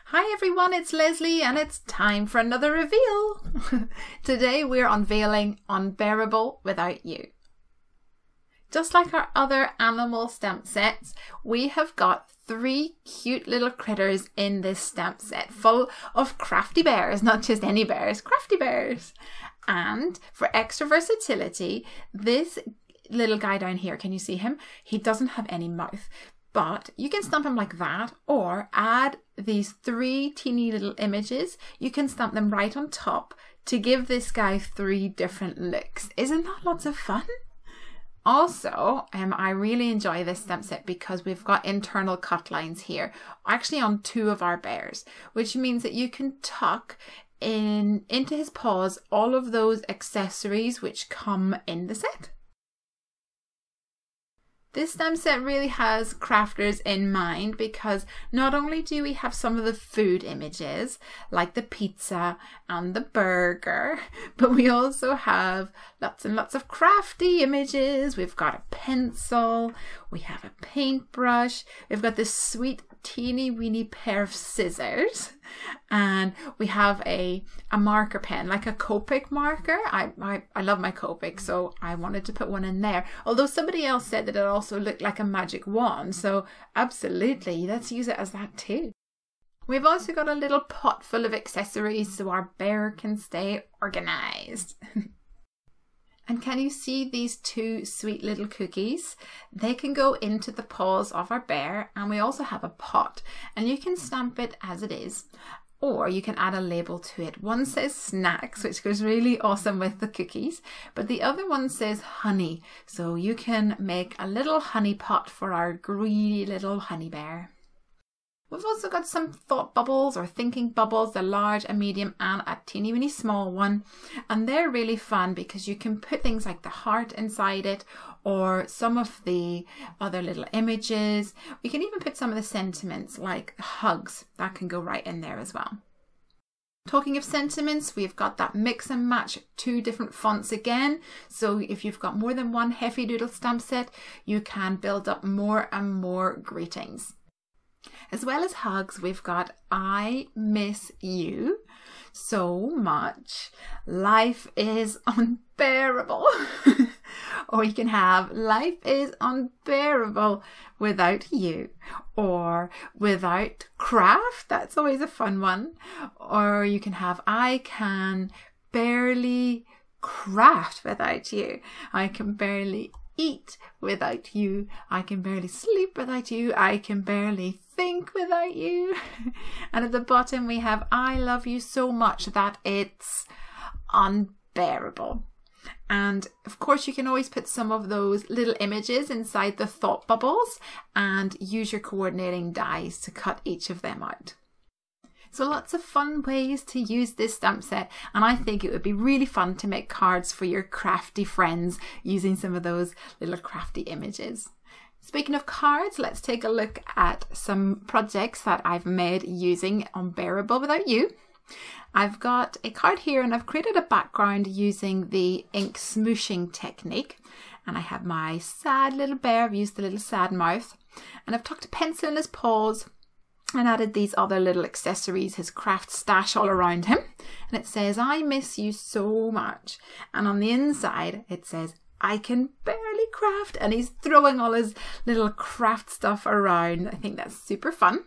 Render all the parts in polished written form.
Hi everyone, it's Lesley and it's time for another reveal. Today we're unveiling Unbearable Without You. Just like our other animal stamp sets, we have got 3 cute little critters in this stamp set full of crafty bears, not just any bears, crafty bears. And for extra versatility, this little guy down here, can you see him? He doesn't have any mouth. But you can stamp them like that, or add these 3 teeny little images. You can stamp them right on top to give this guy 3 different looks. Isn't that lots of fun? Also, I really enjoy this stamp set because we've got internal cut lines here, actually on 2 of our bears, which means that you can tuck into his paws all of those accessories which come in the set. This stamp set really has crafters in mind because not only do we have some of the food images like the pizza and the burger, but we also have lots and lots of crafty images. We've got a pencil, we have a paintbrush, we've got this sweet teeny weeny pair of scissors, and we have a marker pen, like a Copic marker. I love my Copic, so I wanted to put one in there. Although somebody else said that it also looked like a magic wand, so absolutely, let's use it as that too. We've also got a little pot full of accessories so our bear can stay organized. And can you see these 2 sweet little cookies? They can go into the paws of our bear, and we also have a pot, and you can stamp it as it is, or you can add a label to it. One says snacks, which goes really awesome with the cookies, but the other one says honey, so you can make a little honey pot for our greedy little honey bear. We've also got some thought bubbles or thinking bubbles, a large, a medium and a teeny weeny small one. And they're really fun because you can put things like the heart inside it or some of the other little images. We can even put some of the sentiments like hugs, that can go right in there as well. Talking of sentiments, we've got that mix and match 2 different fonts again. So if you've got more than one Heffy Doodle stamp set, you can build up more and more greetings. As well as hugs, we've got I miss you so much. Life is unbearable. Or you can have life is unbearable without you. Or without craft, that's always a fun one. Or you can have I can barely craft without you. I can barely eat without you. I can barely sleep without you. I can barely think without you. And at the bottom we have I love you so much that it's unbearable. And of course you can always put some of those little images inside the thought bubbles and use your coordinating dies to cut each of them out. So lots of fun ways to use this stamp set, and I think it would be really fun to make cards for your crafty friends using some of those little crafty images. Speaking of cards, let's take a look at some projects that I've made using Unbearable Without You. I've got a card here and I've created a background using the ink smooshing technique, and I have my sad little bear. I've used the little sad mouth, and I've tucked a pencil in his paws and added these other little accessories, his craft stash all around him. And it says, I miss you so much. And on the inside, it says, I can barely craft. And he's throwing all his little craft stuff around. I think that's super fun.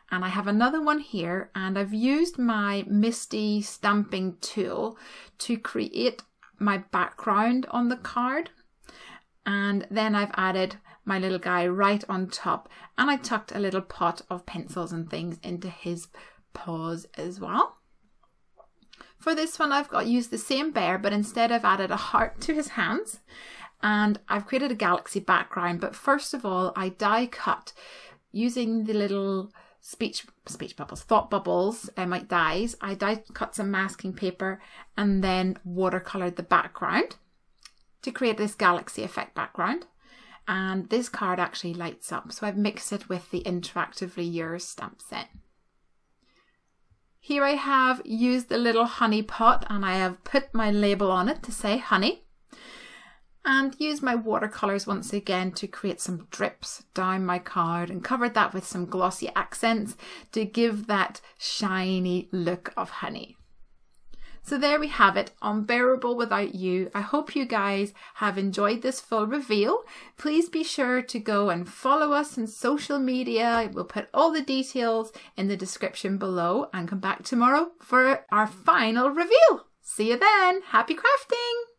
And I have another one here, and I've used my Misty stamping tool to create my background on the card. And then I've added my little guy right on top, and I tucked a little pot of pencils and things into his paws as well. For this one I've used the same bear, but instead I've added a heart to his hands, and I've created a galaxy background. But first of all, I die cut using the little thought bubbles, like dies. I die cut some masking paper and then watercolored the background to create this galaxy effect background. And this card actually lights up, so I've mixed it with the Interactively Yours stamp set. Here I have used the little honey pot, and I have put my label on it to say honey. And use my watercolours once again to create some drips down my card, and covered that with some glossy accents to give that shiny look of honey. So there we have it, Unbearable Without You. I hope you guys have enjoyed this full reveal. Please be sure to go and follow us on social media. We'll put all the details in the description below, and come back tomorrow for our final reveal. See you then. Happy crafting!